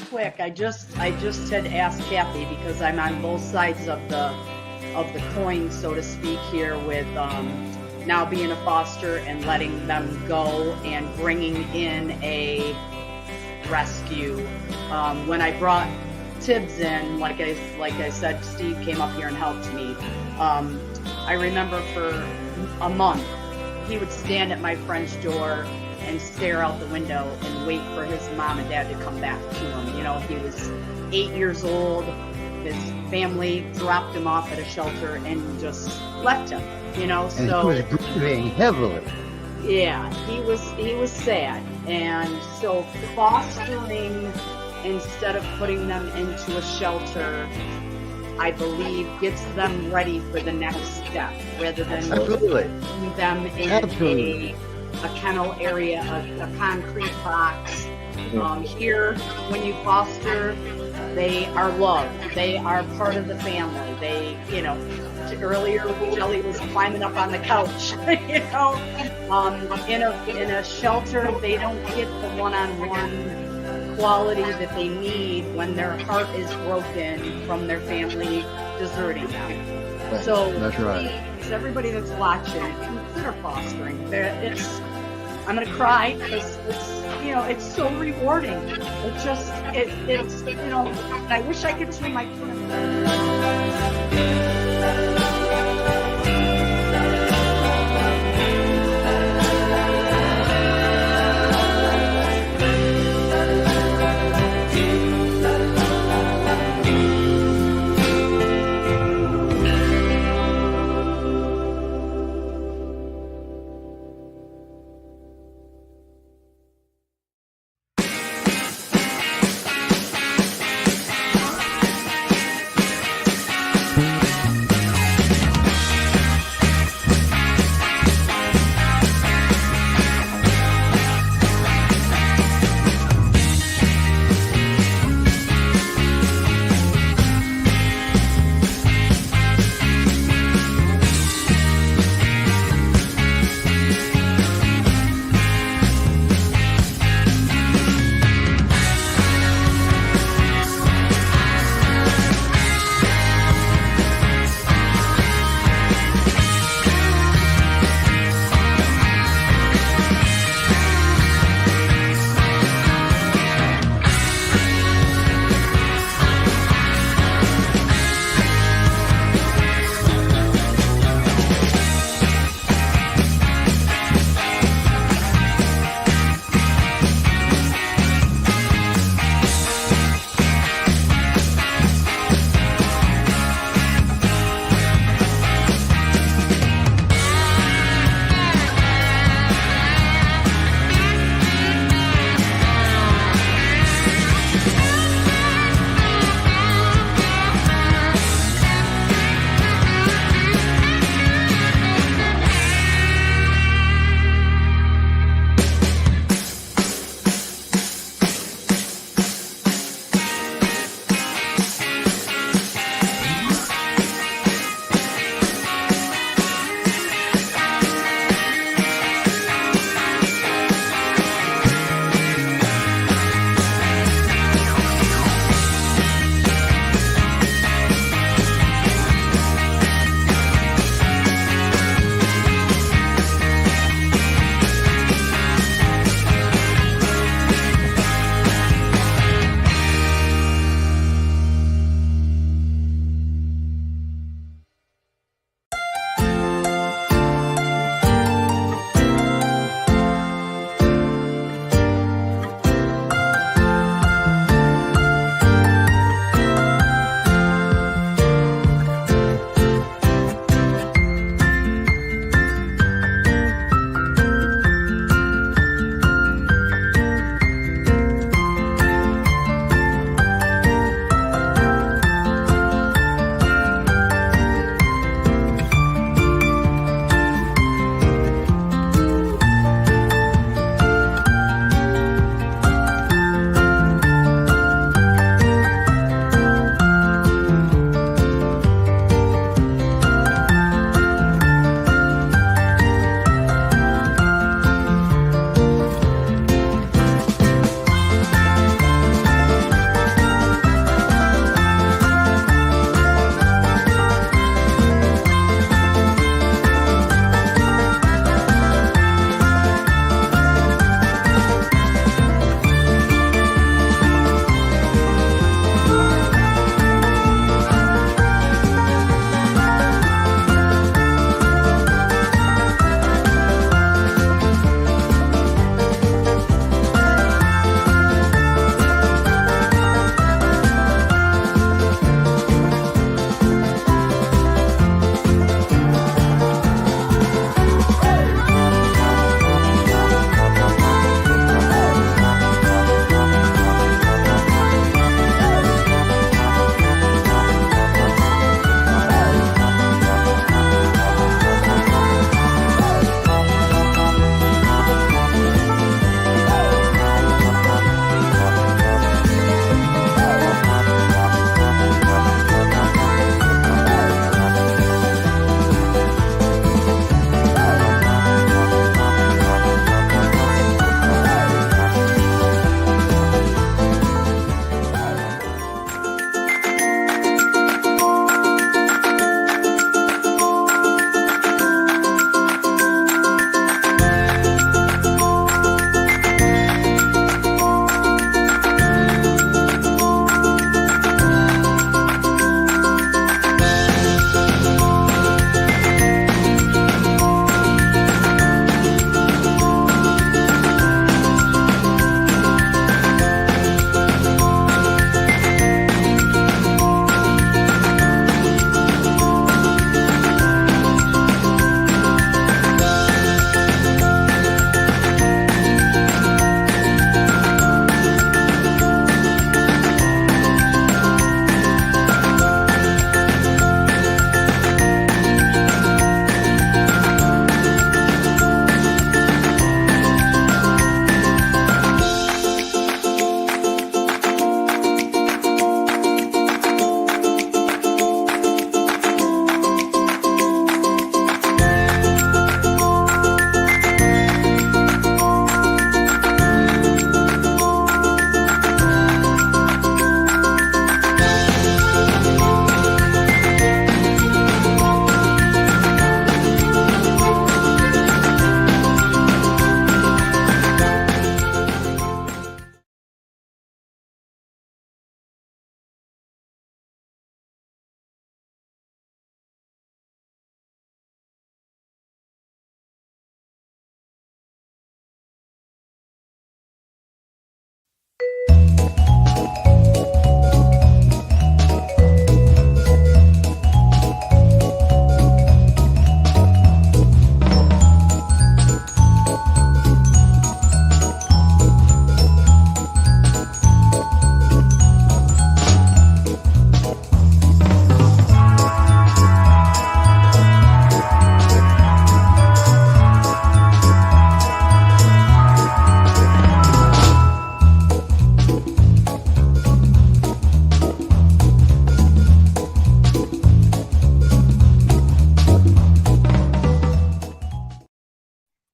quick, I just had asked Kathy, because I'm on both sides of the coin, so to speak, here with now being a foster and letting them go and bringing in a rescue. When I brought Tibbs in, like I said, Steve came up here and helped me. I remember for a month, he would stand at my friend's door and stare out the window and wait for his mom and dad to come back to him. You know, he was 8 years old. His family dropped him off at a shelter and just left him, you know. And so he was grieving heavily. Yeah, he was sad. And so fostering instead of putting them into a shelter, I believe gets them ready for the next step, rather than putting them in a kennel area, a concrete box. Here, when you foster, they are loved. They are part of the family. They, you know, earlier Jelly was climbing up on the couch. You know, in a shelter, they don't get the one-on-one quality that they need when their heart is broken from their family deserting them. Right. So that's right. Please, everybody that's watching, consider fostering. I'm gonna cry because it's so rewarding. It's I wish I could see my friends.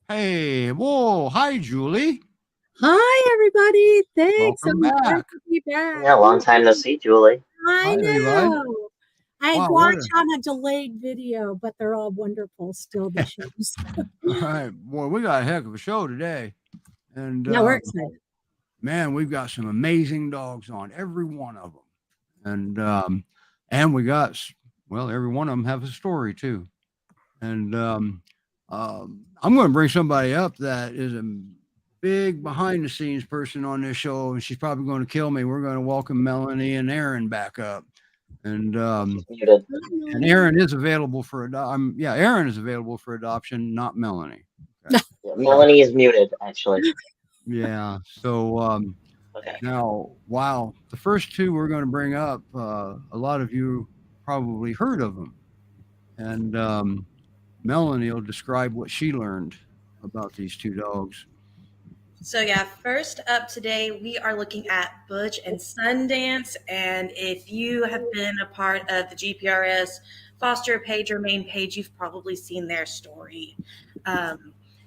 Hey, whoa, hi, Julie. Hi, everybody. Thanks. Welcome I'm glad back. to be back. Yeah, long time no see, Julie. I Hi, Levi. know. I Wow, watch what on a delayed video, but they're all wonderful still, the shows. All right, boy, we got a heck of a show today. And Yeah, we're excited. man, we've got some amazing dogs on, every one of them. And we got, well, every one of them have a story too. And I'm going to bring somebody up that is a big behind the scenes person on this show, and she's probably going to kill me. We're going to welcome Melanie and Aaron back up. And Muted. and Aaron is available for adoption. Yeah, Aaron is available for adoption, not Melanie. Okay. Yeah, Melanie is muted, actually. Yeah. So Okay. now, wow, the first two we're going to bring up, a lot of you probably heard of them, and Melanie will describe what she learned about these two dogs. So yeah, first up today, we are looking at Butch and Sundance. And if you have been a part of the GPRS Foster page or main page, you've probably seen their story.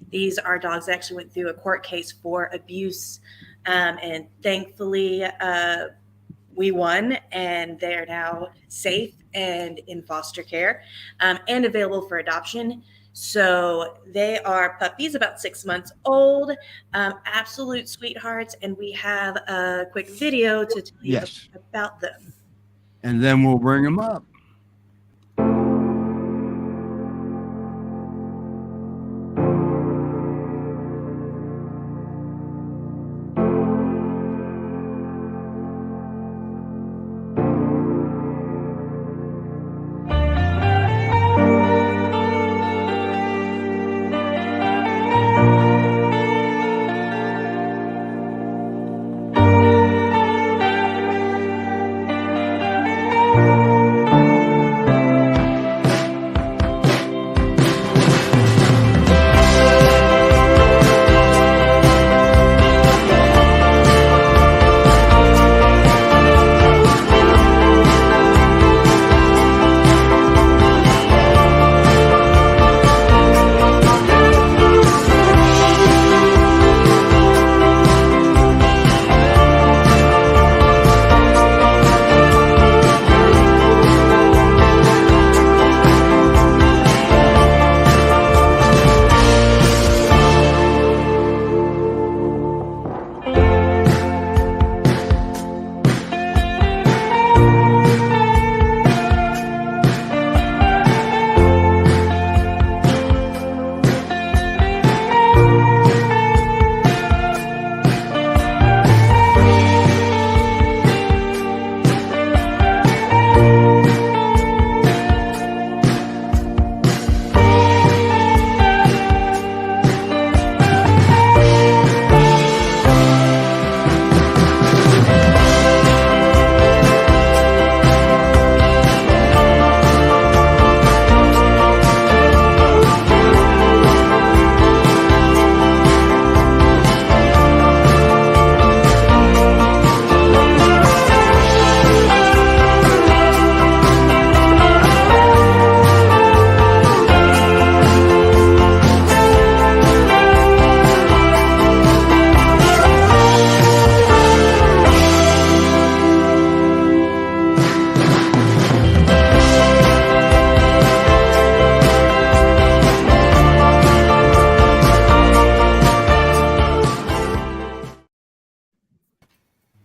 These are dogs that actually went through a court case for abuse. And thankfully, we won, and they're now safe and in foster care and available for adoption. So they are puppies, about 6 months old, absolute sweethearts, and we have a quick video to tell you about them. And then we'll bring them up.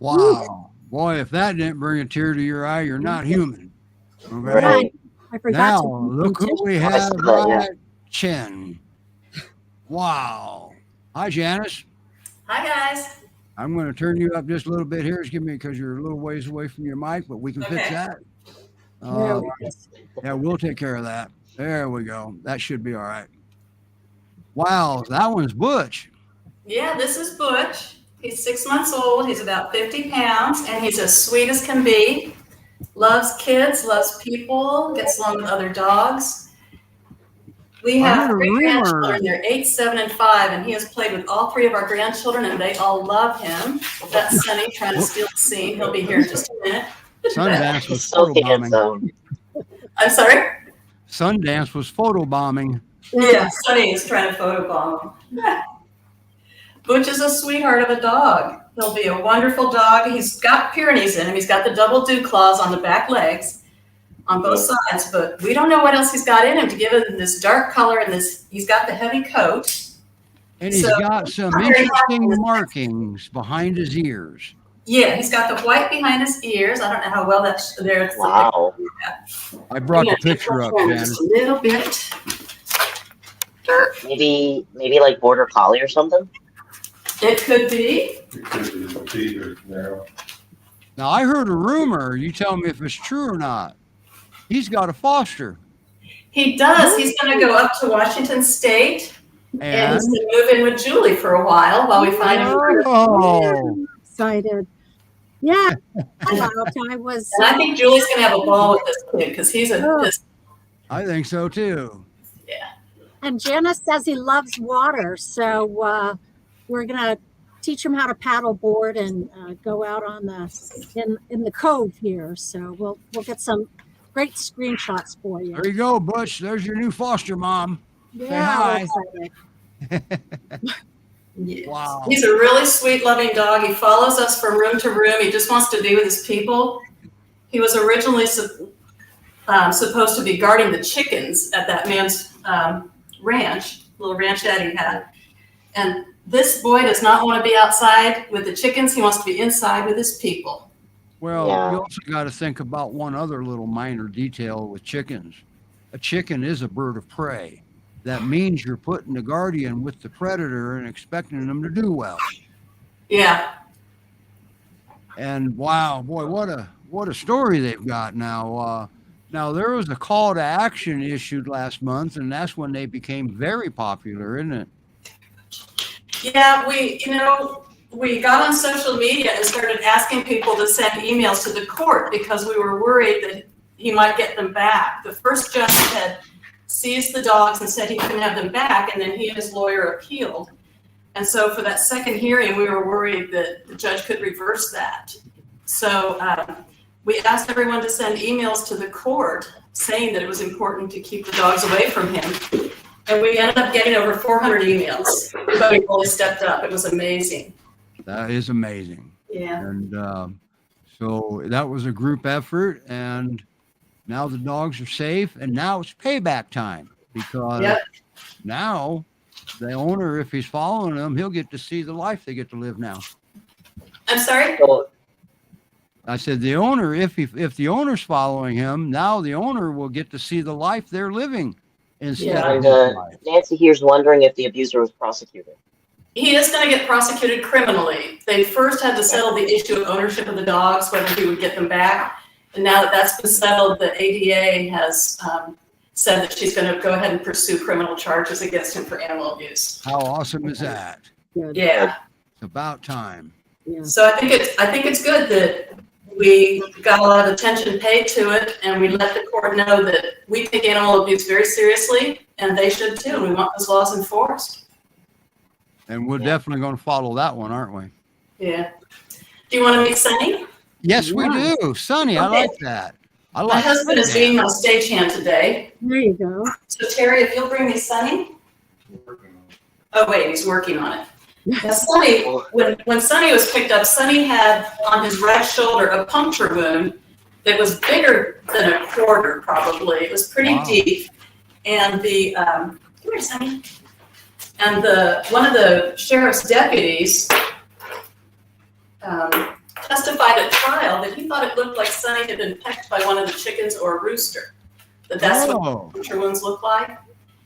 Wow. Boy, if that didn't bring a tear to your eye, you're not human. Okay. Right. I forgot Now, to look who we have right chin. Wow. Hi, Janice. Hi, guys. I'm going to turn you up just a little bit here. Just give me, because you're a little ways away from your mic, but we can fix that. Yeah, we'll take care of that. There we go. That should be all right. Wow, that one's Butch. Yeah, this is Butch. He's 6 months old. He's about 50 pounds, and he's as sweet as can be. Loves kids, loves people, gets along with other dogs. We have three grandchildren. They're 8, 7, and 5, and he has played with all three of our grandchildren, and they all love him. That's Sunny trying to steal the scene. He'll be here in just a minute. Sundance was photobombing. I'm sorry? Sundance was photobombing. Yeah, Sonny is trying to photobomb him. Butch is a sweetheart of a dog. He'll be a wonderful dog. He's got Pyrenees in him. He's got the double dew claws on the back legs on both sides, but we don't know what else he's got in him to give him this dark color and this. He's got the heavy coat. And he's got some interesting markings behind his ears. Yeah, he's got the white behind his ears. I don't know how well that's there. Wow. I brought the picture up, Janice. Just a little bit. Maybe like border collie or something. It could be. Now, I heard a rumor. You tell me if it's true or not. He's got a foster. He does. He's going to go up to Washington State and he's going to move in with Julie for a while we find him. Oh, Excited. Yeah. I was. And I think Julie's going to have a ball with this kid because he's I think so too. Yeah. And Janice says he loves water, so we're gonna teach him how to paddle board and go out on the in the cove here. So we'll get some great screenshots for you. There you go, Butch. There's your new foster mom. Yeah, Yes. Wow. He's a really sweet, loving dog. He follows us from room to room. He just wants to be with his people. He was originally supposed to be guarding the chickens at that man's ranch, little ranch that he had. And this boy does not want to be outside with the chickens. He wants to be inside with his people. Well, Yeah. you also got to think about one other little minor detail with chickens. A chicken is a bird of prey. That means you're putting the guardian with the predator and expecting them to do well. Yeah. And wow, boy, what a story they've got now. Now there was a call to action issued last month, and that's when they became very popular, isn't it? Yeah, we got on social media and started asking people to send emails to the court because we were worried that he might get them back. The first judge had seized the dogs and said he couldn't have them back, and then he and his lawyer appealed. And so for that second hearing, we were worried that the judge could reverse that. So we asked everyone to send emails to the court saying that it was important to keep the dogs away from him. And we ended up getting over 400 emails. Everybody really stepped up. It was amazing. That is amazing. Yeah. And so that was a group effort, and now the dogs are safe, and now it's payback time because now the owner, if he's following them, he'll get to see the life they get to live now. I'm sorry? So, I said the owner, if the owner's following him, now the owner will get to see the life they're living instead of and his life. Nancy here's wondering if the abuser was prosecuted. He is going to get prosecuted criminally. They first had to settle the issue of ownership of the dogs, whether he would get them back. And now that that's been settled, the ADA has said that she's going to go ahead and pursue criminal charges against him for animal abuse. How awesome is that? Good. Yeah. It's about time. Yeah. So I think it's good that we got a lot of attention paid to it, and we let the court know that we take animal abuse very seriously, and they should too. And we want those laws enforced. And we're definitely going to follow that one, aren't we? Yeah. Do you want to meet Sonny? Yes, we do. Sonny, I like that. I My like husband is Sonny. being my stagehand today. There you go. So Terry, if you'll bring me Sonny. Oh wait, he's working on it. Now, Sonny, when Sonny was picked up, Sonny had on his right shoulder a puncture wound that was bigger than a quarter, probably. It was pretty deep. And the come here, Sonny. And one of the sheriff's deputies testified at trial that he thought it looked like Sonny had been pecked by one of the chickens or a rooster. That's what puncture wounds look like.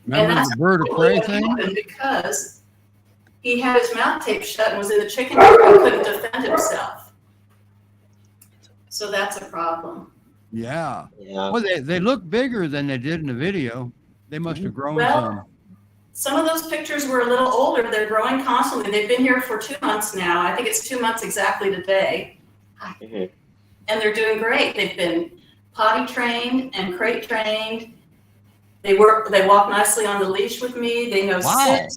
Remember and that's the bird of prey what thing? happened because he had his mouth taped shut and was in the chicken coop and couldn't defend himself. So that's a problem. Yeah. Yeah. Well, they look bigger than they did in the video. They must have grown Well, some of those pictures were a little older. They're growing constantly. They've been here for 2 months now. I think it's 2 months exactly today. Mhm. And they're doing great. They've been potty trained and crate trained. They walk nicely on the leash with me. They know sit.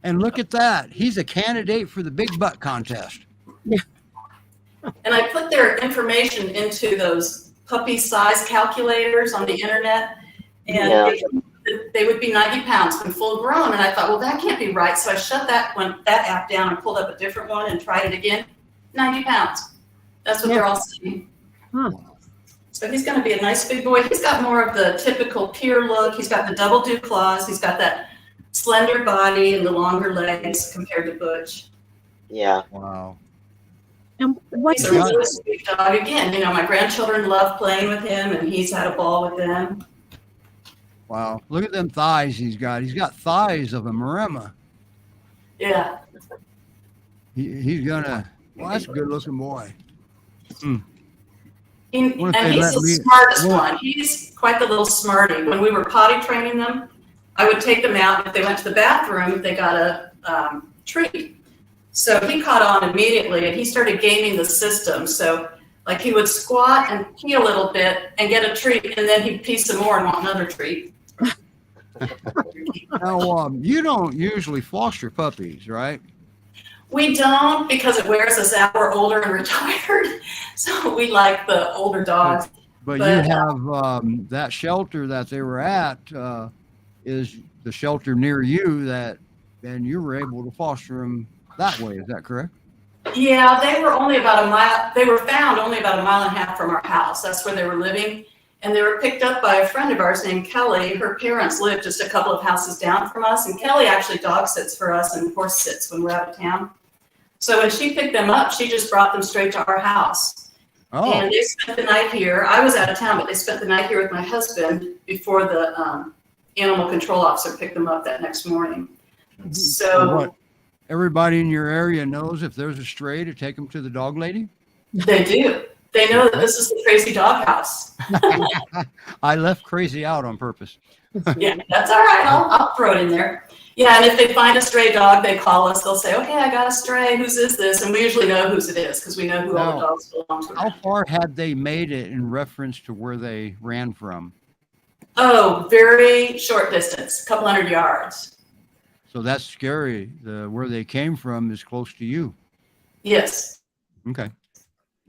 And look at that. He's a candidate for the big butt contest. And I put their information into those puppy size calculators on the internet. And that they would be 90 pounds when full grown. And I thought, well, that can't be right. So I shut that app down and pulled up a different one and tried it again. 90 pounds. That's what they're all saying. Huh. So he's going to be a nice big boy. He's got more of the typical Pyr look. He's got the double dew claws. He's got that slender body and the longer legs compared to Butch. Yeah. Wow. And what's He's a his, really sweet dog. Again, you know, my grandchildren love playing with him, and he's had a ball with them. Wow. Look at them thighs he's got. He's got thighs of a Maremma. Yeah. He's gonna, well, that's a good looking boy. And What if they he's let the me- smartest what- one. He's quite the little smarty. When we were potty training them, I would take them out. If they went to the bathroom, they got a treat. So he caught on immediately, and he started gaming the system. So, like, he would squat and pee a little bit and get a treat, and then he'd pee some more and want another treat. Now, you don't usually foster puppies, right? We don't, because it wears us out. We're older and retired, so we like the older dogs. But But, you have that shelter that they were at is the shelter near you that, and you were able to foster them that way. Is that correct? Yeah, they were only about a mile. They were found only about a mile and a half from our house. That's where they were living, and they were picked up by a friend of ours named Kelly. Her parents lived just a couple of houses down from us, and Kelly actually dog sits for us and horse sits when we're out of town. So when she picked them up, she just brought them straight to our house. Oh, And they spent the night here. I was out of town, but they spent the night here with my husband before the animal control officer picked them up that next morning. So what? Everybody in your area knows if there's a stray to take them to the dog lady? they do. They know that this is the crazy dog house. I left crazy out on purpose. Yeah, that's all right. I'll throw it in there. Yeah, and if they find a stray dog, they call us. They'll say, okay, I got a stray. Whose is this? And we usually know whose it is because we know who all the dogs belong to. How far had they made it in reference to where they ran from? Oh, very short distance, a couple hundred yards. So that's scary. Where they came from is close to you. Yes. Okay.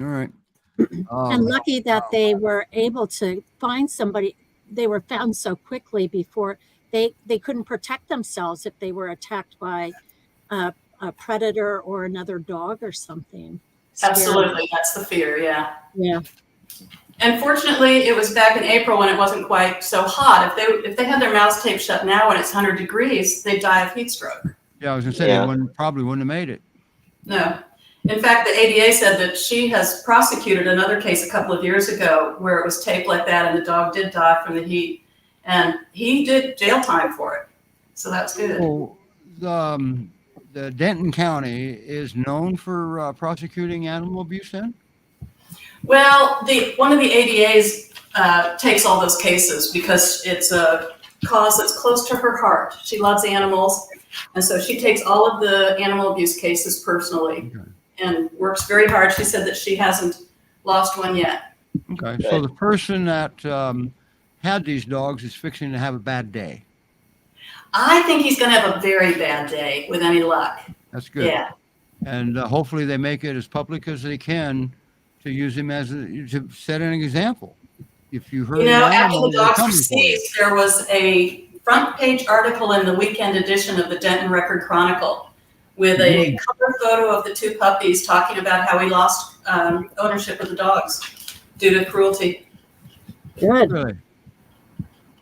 All right. and lucky that they were able to find somebody. They were found so quickly before they couldn't protect themselves if they were attacked by a predator or another dog or something. Scary. Absolutely. That's the fear. Yeah. Yeah. And fortunately, it was back in April when it wasn't quite so hot. If they had their mouths taped shut now when it's 100 degrees, they'd die of heat stroke. Yeah, I was gonna say Yeah. they probably wouldn't have made it. No. In fact, the ADA said that she has prosecuted another case a couple of years ago where it was taped like that and the dog did die from the heat. And he did jail time for it. So that's good. So the Denton County is known for prosecuting animal abuse then? Well, one of the ADAs takes all those cases because it's a cause that's close to her heart. She loves animals. And so she takes all of the animal abuse cases personally and works very hard. She said that she hasn't lost one yet. Okay, so the person that had these dogs is fixing to have a bad day. I think he's going to have a very bad day with any luck. That's good. Yeah. And hopefully they make it as public as they can to use him to set an example. If you heard You know, an after animal, the they're dogs were coming for you. seized, there was a front page article in the weekend edition of the Denton Record Chronicle with a cover photo of the two puppies talking about how he lost ownership of the dogs due to cruelty. Good. Really?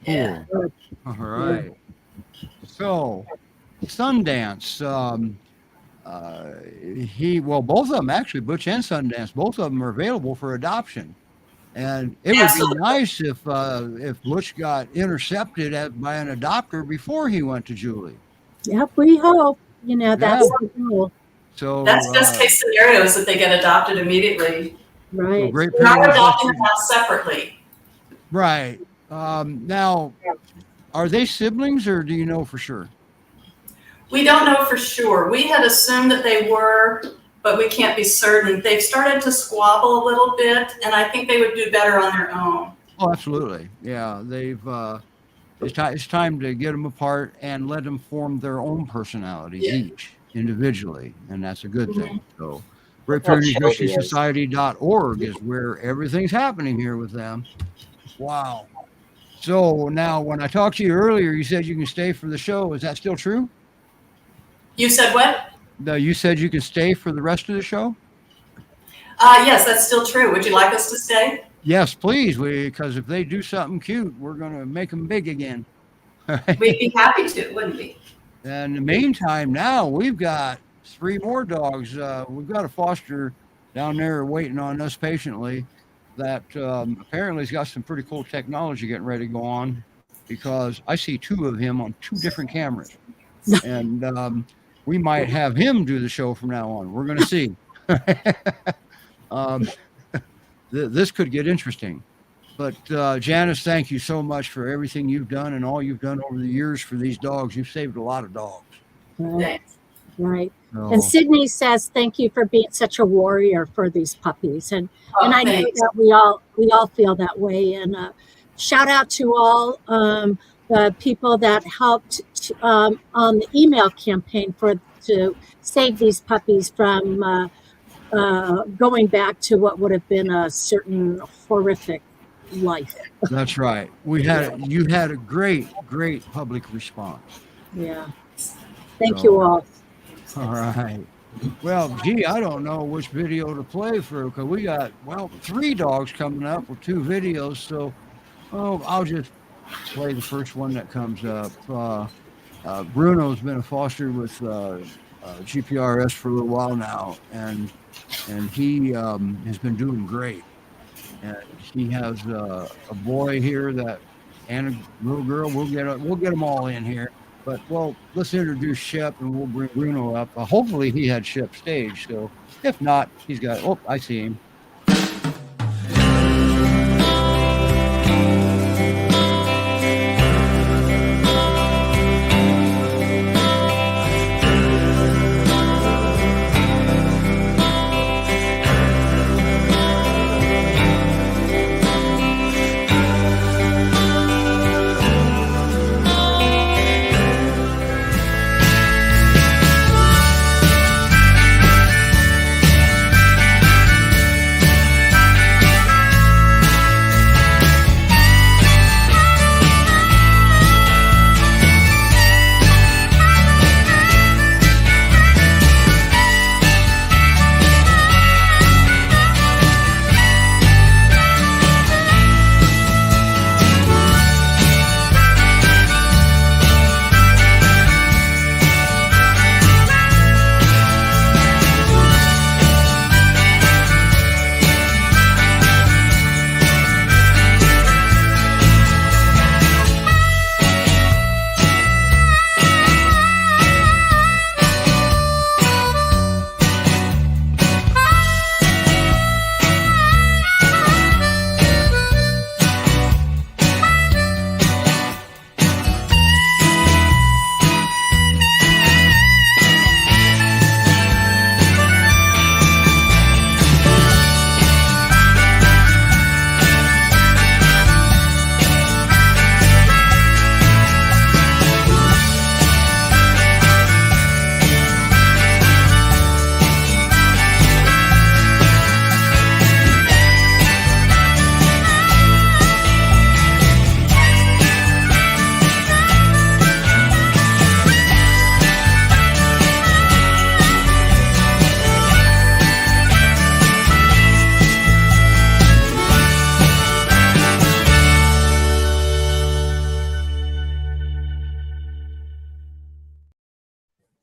Yeah. Cool. All right. So, Sundance, both of them actually, Butch and Sundance, both of them are available for adoption. And it would be nice if Butch got intercepted by an adopter before he went to Julie. Yep, we hope. You know, that's the goal. So That's best case scenario is that they get adopted immediately. Right. great We are parents, adopting them now separately. right. Now, are they siblings or do you know for sure? We don't know for sure. We had assumed that they were, but we can't be certain. They've started to squabble a little bit, and I think they would do better on their own. Oh, absolutely. Yeah, they've. It's time to get them apart and let them form their own personalities each individually, and that's a good thing. So, GreatPyrenees.org is where everything's happening here with them. Wow. So now, when I talked to you earlier, you said you can stay for the show. Is that still true? You said what? No, you said you can stay for the rest of the show. Yes, that's still true. Would you like us to stay? Yes, please. Because if they do something cute, we're gonna make them big again. We'd be happy to, wouldn't we? And in the meantime, now we've got 3 more dogs. We've got a foster down there waiting on us patiently that apparently has got some pretty cool technology getting ready to go on, because I see 2 of him on 2 different cameras. And we might have him do the show from now on. We're going to see. This could get interesting. But Janice, thank you so much for everything you've done and all you've done over the years for these dogs. You've saved a lot of dogs. Thanks. Right. So, And Sydney says, thank you for being such a warrior for these puppies. And I know Thanks. that we all feel that way. And shout out to all the people that helped on the email campaign to save these puppies from going back to what would have been a certain horrific life. that's right. You had a great public response. Yeah. Thank you all. All right. Well, gee, I don't know which video to play for, because we got 3 dogs coming up with 2 videos. So, I'll just play the first one that comes up. Bruno's been a foster with GPRS for a little while now, and he has been doing great. And he has a boy here and a little girl. We'll get them all in here. But let's introduce Shep, and we'll bring Bruno up. Hopefully he had Shep staged. So if not, he's got. Oh, I see him.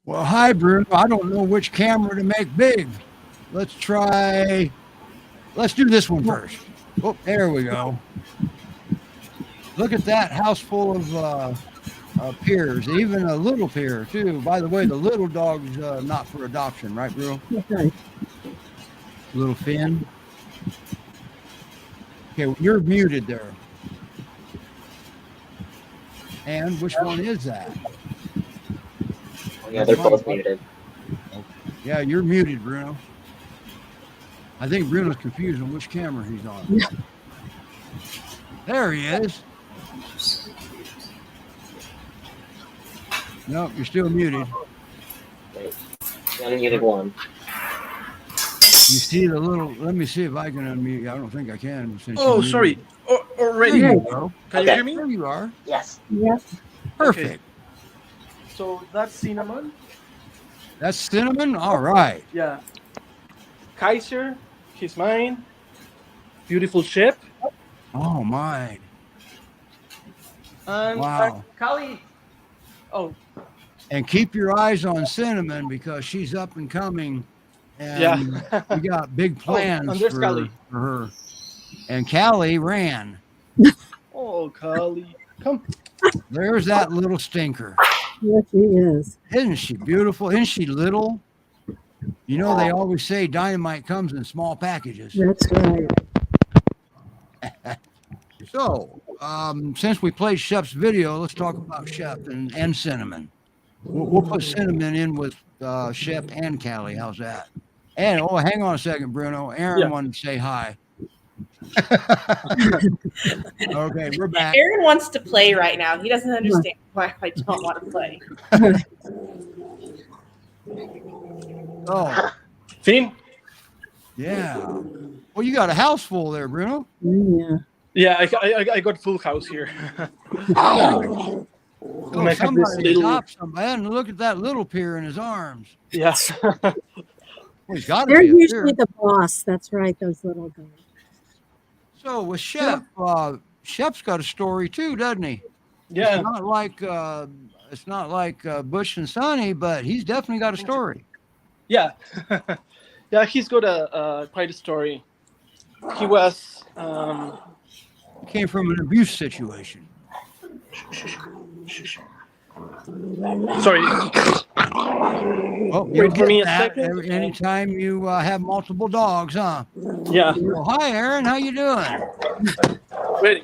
Well, hi, Bruno. I don't know which camera to make big. Let's do this one first. Oh, there we go. Look at that house full of Pyrs, even a little Pyr, too. By the way, the little dog's not for adoption, right, Bruno? Okay. Little Finn. Okay, well, you're muted there. And which one is that? Yeah, they're both muted. Yeah, you're muted, Bruno. I think Bruno's confused on which camera he's on. There he is. Nope, you're still muted. Wait, unmuted one. You see the little, let me see if I can unmute you. I don't think I can. Oh, sorry. All ready. There you go. Can Okay. you hear me? There you are. Yes. Yep. Perfect. So that's Cinnamon. That's Cinnamon. All right. Yeah. Kaiser, he's mine. Beautiful ship. Oh my. And Wow. Kali. Oh, And keep your eyes on Cinnamon because she's up and coming. And yeah. we got big plans and there's for Kali. her. And Callie ran. Oh, Kali. Come. There's that little stinker. Yes, he is. Isn't she beautiful? Isn't she little? You know, they always say dynamite comes in small packages. That's right. So, since we played Shep's video, let's talk about Shep and Cinnamon. We'll put Cinnamon in with Shep and Callie. How's that? And, oh, hang on a second, Bruno. Aaron wanted to say hi. Okay, we're back. Aaron wants to play right now. He doesn't understand why I don't want to play. Oh, Finn? yeah. Well, you got a house full there, Bruno. Yeah. Yeah, I got full house here. Oh, And I have this somebody little- adopt somebody. And look at that little Pyr in his arms. Yes. Well, he's got to They're be a usually Pyr. the boss. That's right, those little guys. So with Shep, Shep's got a story too, doesn't he? Yeah. It's not like Butch and Sunny, but he's definitely got a story. Yeah. Yeah, he's got quite a story. He was He came from an abuse situation. sorry. Well, Wait for me a that second. anytime you have multiple dogs, huh? Yeah. Well, hi, Aaron. How you doing? Ready.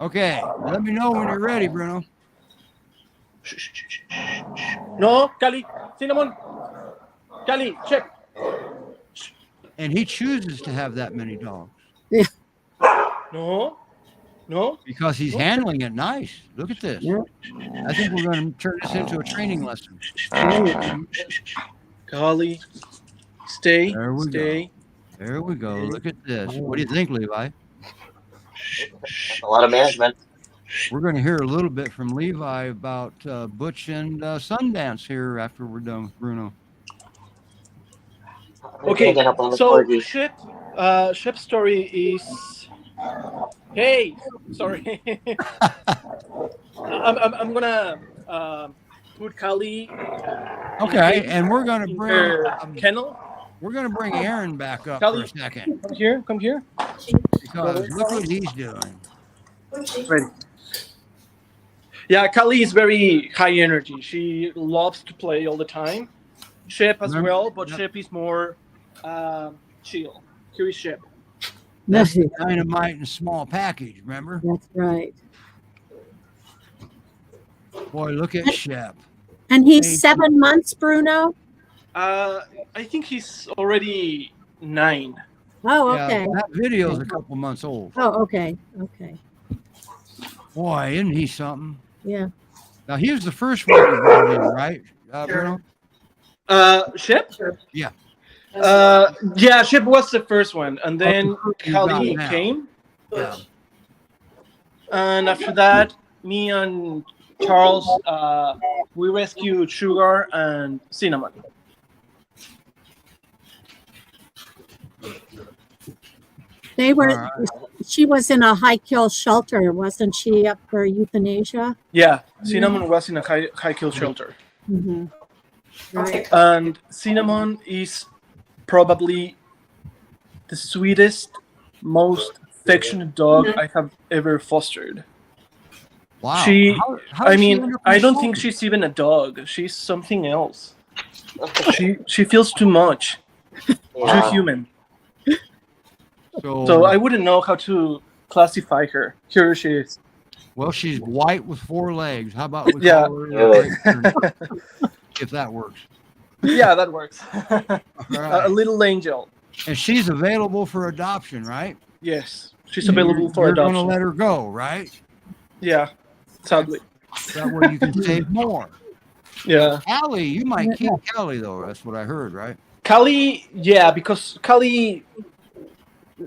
Okay, let me know when you're ready, Bruno. No, Kali, Cinnamon. Kali, check. And he chooses to have that many dogs No. No. because he's handling it nice. Look at this. Yeah. I think we're going to turn this into a training lesson. Kali, stay. There we Stay. There we go. Look at this. What do you think, Levi? A lot of management. We're going to hear a little bit from Levi about Butch and Sundance here after we're done with Bruno. Okay. I can help on the So corgi. Shep's story is. Hey, sorry. I'm gonna put Kali. Okay, and we're going to in bring her kennel. we're going to bring Aaron back up Kelly. for a second Come here. Come here. because look what he's doing. Ready. Yeah, Kali is very high energy. She loves to play all the time. Shep as Remember- well, but Yep. Shep is more chill. Here is Shep. That's That's the dynamite in a small package, remember? right. Boy, look at Shep. And he's Hey. 7 months, Bruno? I think he's already 9. Oh, Yeah, okay. that video's a couple months old. Oh, okay. Okay. Boy, Isn't he something? Yeah. Now, he was the first one you brought in, right, Bruno? Shep? Yeah. Yeah, Shep was the first one, and then you got Kali now. came, Yeah. and after that, me and Charles, we rescued Sugar and Cinnamon. They were, All right. she was in a high kill shelter, wasn't she, up for euthanasia? Yeah, Cinnamon was in a high kill shelter, Mm-hmm. Right. and Cinnamon is probably the sweetest, most affectionate dog I have ever fostered. Wow. She- How I did she mean, end up I in don't the think shelter? she's even a dog. She's something else. She feels too much, too Yeah. human. So, So I wouldn't know how to classify her. Here she is. well, she's white with 4 legs. How about we Yeah. call her if that works? Yeah, that works. All A right. little angel. And she's available for adoption, right? Yes, she's available for You're adoption. going to let her go, right? Yeah, sadly. That way you can save more. Yeah. Callie, you might keep Callie, though. That's what I heard, right? Kali, yeah, because Kali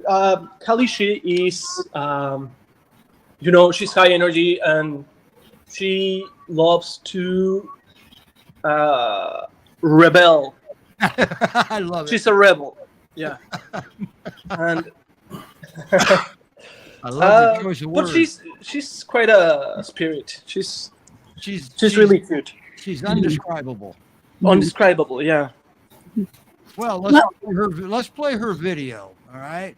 Kali, she is, she's high energy and she loves to rebel. I love it. She's a rebel. Yeah. And I love the choice of but words. she's quite a spirit. She's She's really cute. She's undescribable. Undescribable, yeah. Well, let's play her video, all right?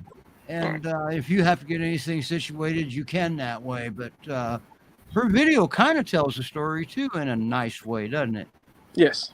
And if you have to get anything situated, you can that way. But her video kind of tells the story too in a nice way, doesn't it? Yes.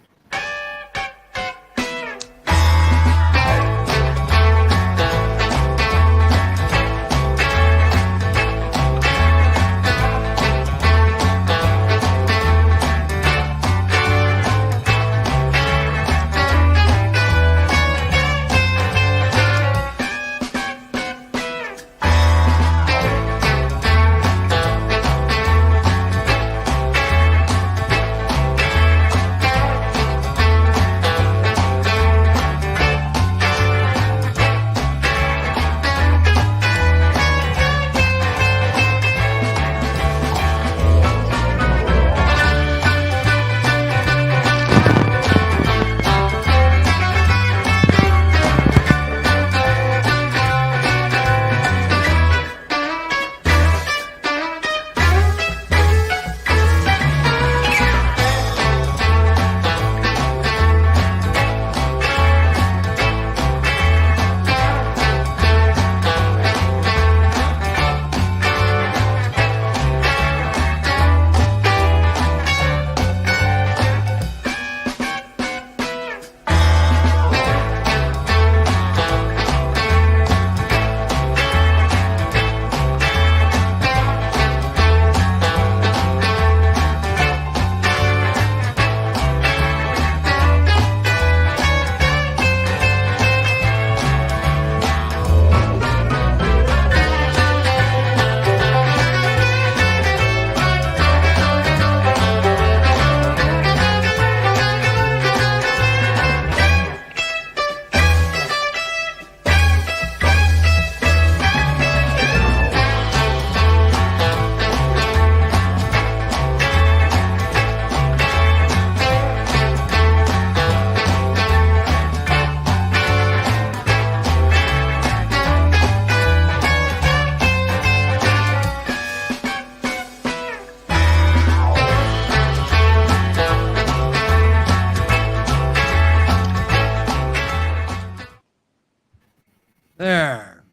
There.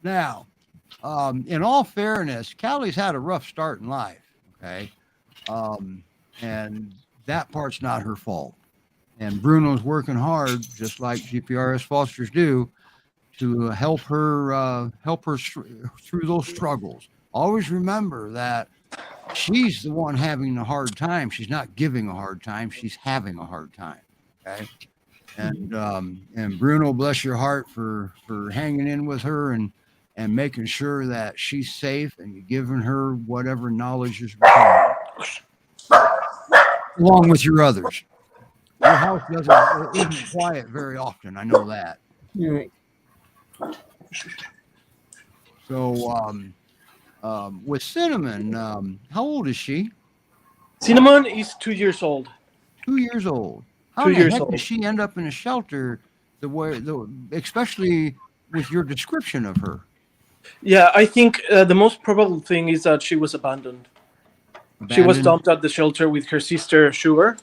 Now, in all fairness, Callie's had a rough start in life, okay? And that part's not her fault. And Bruno's working hard, just like GPRS Fosters do, to help her through those struggles. Always remember that she's the one having the hard time. She's not giving a hard time. She's having a hard time, okay? And Bruno, bless your heart for hanging in with her and making sure that she's safe and you're giving her whatever knowledge is required, along with your others. Your house isn't quiet very often. I know that. Right. So, with Cinnamon, how old is she? Cinnamon is 2 years old. 2 years old. How 2 the years heck old. did she end up in a shelter? Especially with your description of her. Yeah, I think the most probable thing is that she was abandoned. She was dumped at the shelter with her sister Sugar,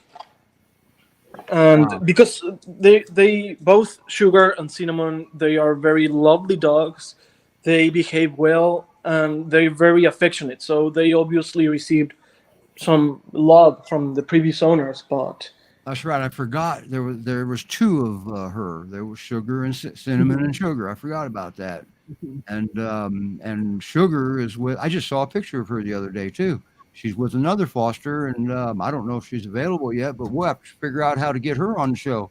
and Wow. because they both Sugar and Cinnamon, they are very lovely dogs. They behave well and they're very affectionate. So they obviously received some love from the previous owners, but. That's right. I forgot there was two of her. There was Sugar and Cinnamon and Sugar. I forgot about that. And Sugar is with. I just saw a picture of her the other day too. She's with another foster, and I don't know if she's available yet, but we'll have to figure out how to get her on the show.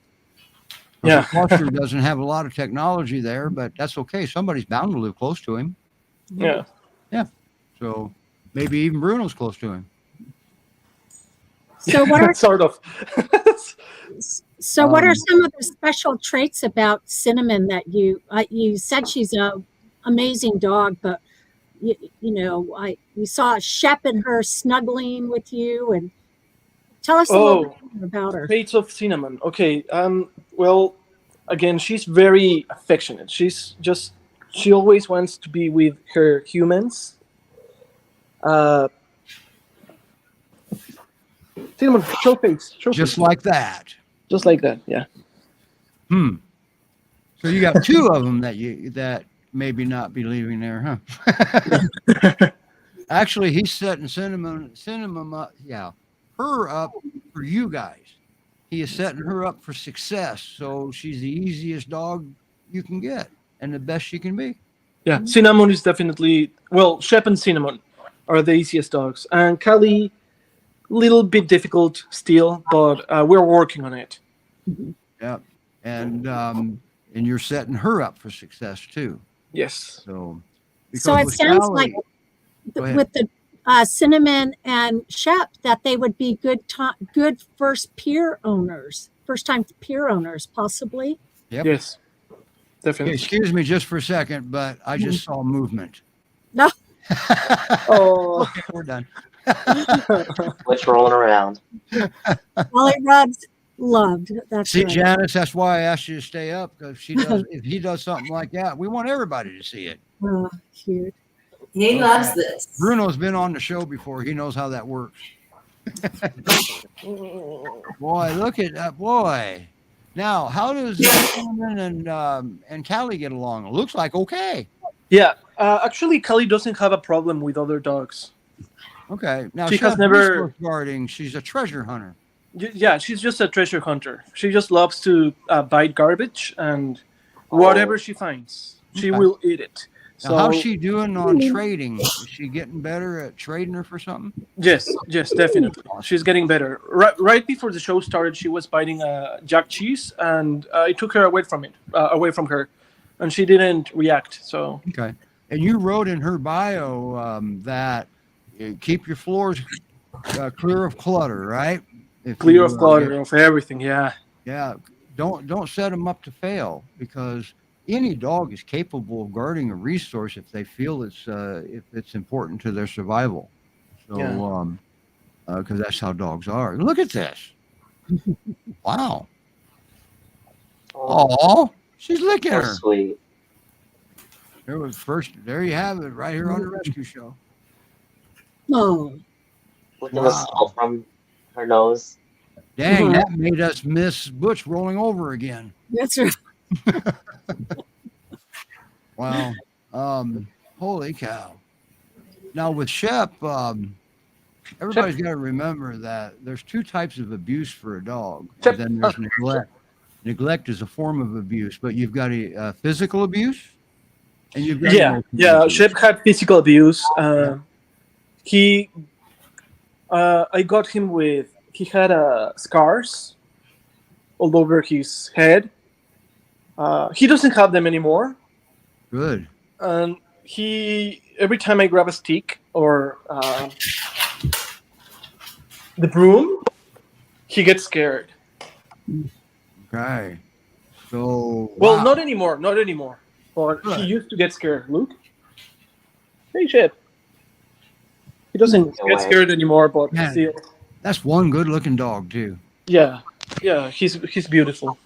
Yeah, the foster doesn't have a lot of technology there, but that's okay. Somebody's bound to live close to him. Yeah. So maybe even Bruno's close to him. So what are sort of. what are some of the special traits about Cinnamon that you said she's a amazing dog, but we saw Shep and her snuggling with you, and tell us a little bit more about her. Fates of Cinnamon. Okay. Well, again, she's very affectionate. She always wants to be with her humans. Cinnamon, show face. Just like that. Just like that. Yeah. So you got two of them that maybe not be leaving there, huh? Actually, he's setting Cinnamon up, her up for you guys. He is setting her up for success. So she's the easiest dog you can get and the best she can be. Yeah, Cinnamon is definitely, Shep and Cinnamon are the easiest dogs. And Callie, little bit difficult still, but we're working on it. Yeah. And you're setting her up for success too. Yes. So it sounds Callie, like with the Cinnamon and Shep that they would be good first time Pyr owners, possibly. Yep. Yes, definitely. Okay, excuse me just for a second, but I just saw movement. No. Oh, Okay, we're done. What's rolling around? Ollie Rubs loved. That's See, right. Janice, that's why I asked you to stay up, because if he does something like that, we want everybody to see it. Oh, cute. He loves this. Bruno's been on the show before. He knows how that works. Boy, look at that boy. Now, how does Cinnamon and Callie get along? It looks like okay. yeah. Actually, Callie doesn't have a problem with other dogs. Okay. Now, She she's has never- resource guarding. She's a treasure hunter. Yeah, she's just a treasure hunter. She just loves to bite garbage and whatever she finds, she Okay. will eat it. Now, So how's she doing on trading? Is she getting better at trading her for something? yes, definitely, she's getting better. Right before the show started, she was biting jack cheese, and I took her away from her, and she didn't react. So Okay. And you wrote in her bio that you keep your floors clear of clutter, right? clear of clutter, of everything. Yeah. Yeah. Don't set them up to fail, because any dog is capable of guarding a resource if they feel if it's important to their survival. So, because that's how dogs are. Look at this. Wow. Oh, she's licking So her. sweet. There you have it, right here on the rescue show. Oh, Look at the salt from her nose. Dang, that made us miss Butch rolling over again. that's right. Wow. Holy cow. Now with Shep, everybody's got to remember that there's two types of abuse for a dog. Shep, Then there's neglect. Neglect is a form of abuse, but you've got a physical abuse, and you've got emotional abuse. Shep had physical abuse. I got him with. He had scars all over his head. He doesn't have them anymore. Good. And every time I grab a stick or the broom, he gets scared. Okay. So Well, wow. not anymore. But Good. he used to get scared. Luke, hey, Shep. He doesn't No get way. scared anymore, but Man. still, That's one good-looking dog too. yeah, he's beautiful.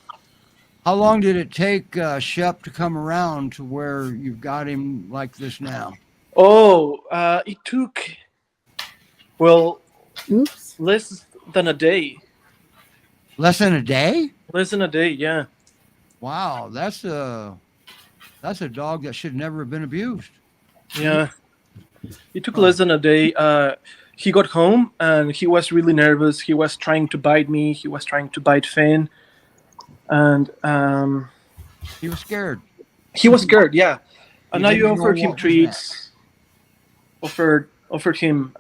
How long did it take Shep to come around to where you've got him like this now? Oh, it took, Oops. less than a day. Less than a day? Less than a day, yeah. Wow, that's a dog that should never have been abused. Yeah. It took less than a day. He got home and he was really nervous. He was trying to bite me. He was trying to bite Finn. And He was scared. he was scared, yeah. And He I didn't know offered him what was treats. Offered him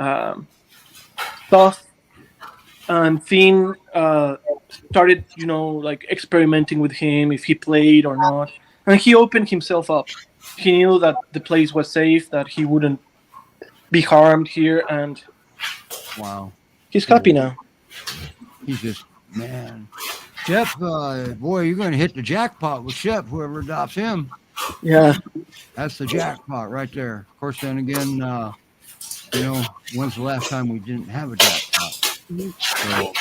stuff. And Finn started, experimenting with him if he played or not. And he opened himself up. He knew that the place was safe, that he wouldn't be harmed here, and Wow. he's happy now. He's just, man. Shep, boy, you're going to hit the jackpot with Shep, whoever adopts him. Yeah. That's the jackpot right there. Of course, then again, you know, when's the last time we didn't have a jackpot? So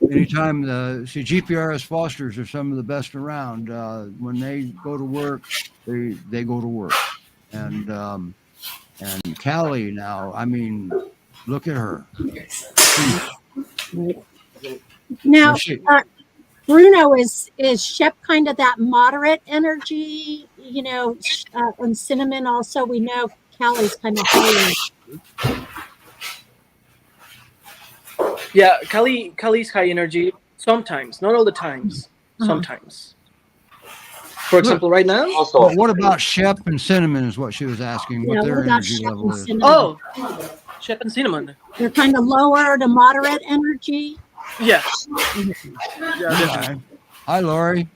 anytime GPRS Fosters are some of the best around. When they go to work, they go to work. And Callie now, I mean, look at her. Now, Bruno, is Shep kind of that moderate energy, you know, and Cinnamon also, we know Callie's kind of high. Yeah, Kali's high energy sometimes, not all the times. Sometimes. For example, right now. Also, What about Shep and Cinnamon is what she was asking. What their energy level is. Oh, Shep and Cinnamon. They're kind of lower to moderate energy. Yes. Okay. Hi, Lori.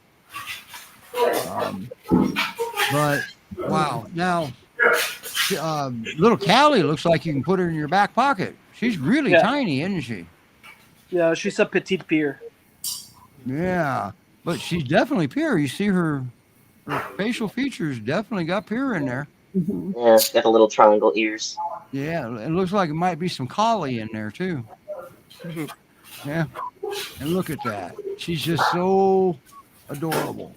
But wow, now little Callie looks like you can put her in your back pocket. She's really tiny, isn't she? Yeah, she's a petite Pyr. Yeah, but she's definitely Pyr. You see her facial features definitely got Pyr in there. yeah, it's got a little triangle ears. Yeah, it looks like it might be some collie in there too. Yeah, and look at that. She's just so adorable.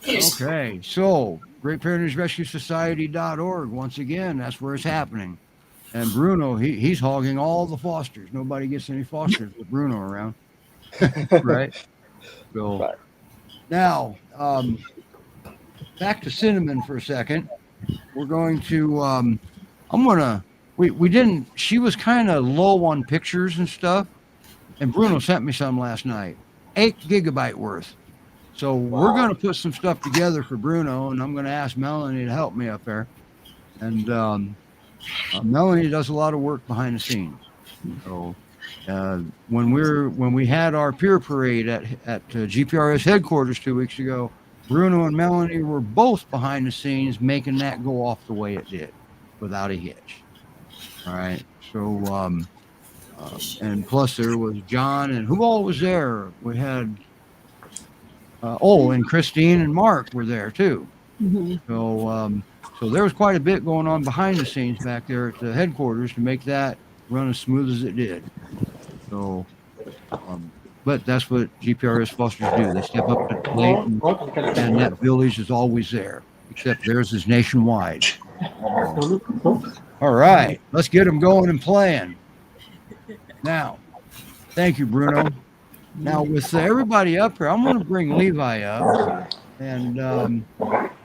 Okay, so Great Pyrenees Rescue Society.org. Once again, that's where it's happening. And Bruno, he's hogging all the fosters. Nobody gets any fosters with Bruno around. Right? So now, back to Cinnamon for a second. We're going to, we didn't, she was kind of low on pictures and stuff. And Bruno sent me some last night. 8 gigabyte worth. So we're going to put some stuff together for Bruno, and I'm going to ask Melanie to help me up there. And Melanie does a lot of work behind the scenes. So when we had our Pyr Parade at GPRS headquarters 2 weeks ago, Bruno and Melanie were both behind the scenes making that go off the way it did, without a hitch. All right. So and plus there was John, and who all was there? We had and Christine and Mark were there too. So there was quite a bit going on behind the scenes back there at the headquarters to make that run as smooth as it did. So, but that's what GPRS Fosters do. They step up to the plate, and that village is always there, except theirs is nationwide. All right, let's get them going and playing. Now, thank you, Bruno. Now, with everybody up here, I'm going to bring Levi up. And